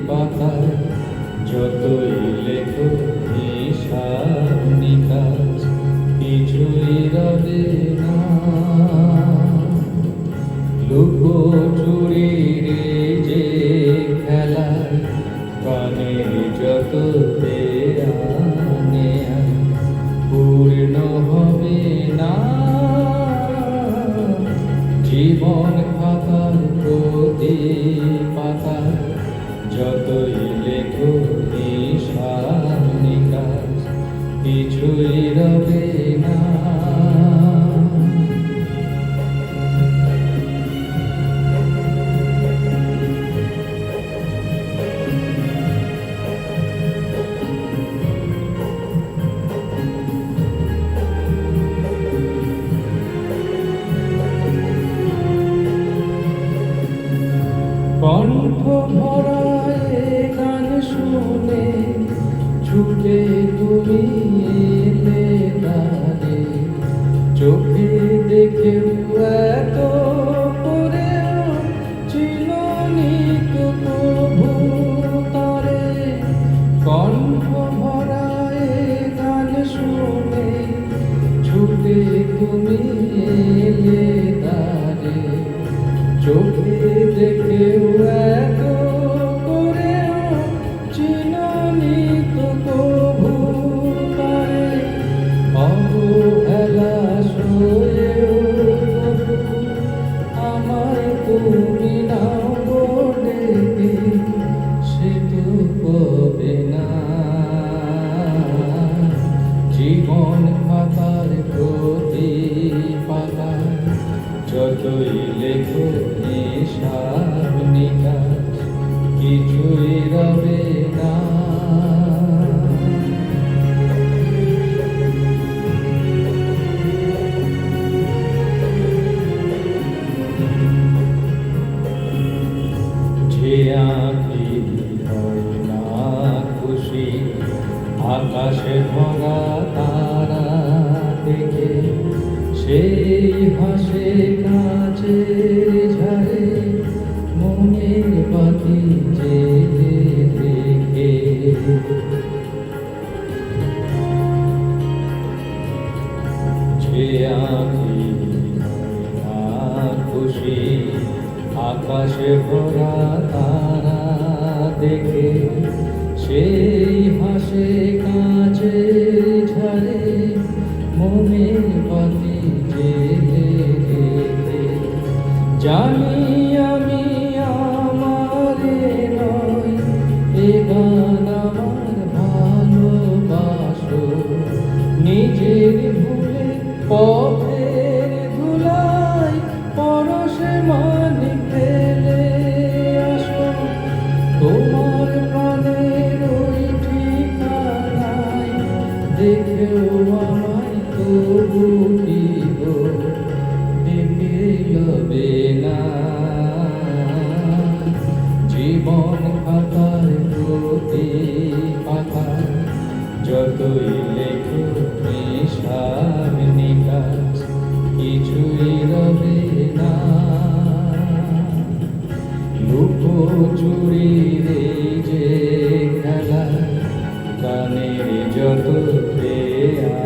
পাতায় যতই লেখো হিসাব নিকাশ কিছুই রবে না। লুকোচুরির যে খেলায় প্রাণের যত দেয়া পূর্ণ হবে না। জীবন খাতার প্রতি পাতায় যতই লেখো হিসাব নিকাশ কিছুই রবে না। কণ্ঠ ভরায় গান শুনে ছুটে তুমি এলে তারে, চোখে দেখেও এত করেও চিননি তো প্রভু তারে। কণ্ঠ ভরায় গান শুনে ছুটে তুমি এলে তারে, চোখে দেখেও এত করেও চিননি তো প্রভু তারে। অবহেলা সয়েও তবু আমায় তুমি নাও ডেকে, সে তো কবে না। জীবন খাতার প্রতি পাতায় যতই লেখো হিসাব নিকাশ কিছুই রবে না। যে আঁখি হয় না খুশি আকাশে ভরা তারা দেখে, সেই হাসে কাচের ঝাড়ে মনের বাতি জেলে রেখে। যে আঁখি হয় না খুশি আকাশে ভরা তারা দেখে, সেই হাসে কাচের ঝাড়ে মনের বাতি জেলে রেখে। জানি আমি আমারে নয় এ গান আমার ভালোবাসো, নিজের ভুলে পথের ধুলায় পরশে মানে ফেলে আসো। তোমার প্রাণের ওই ঠিকানায় দেখেও আমায় তবু কি গো ডেকে লবে না। জীবন খাতার প্রতি পাতায় যতই লেখো হিসাব নিকাশ কিছুই রবে না। লুকোচুরির যে খেলা গানের যত দেয়া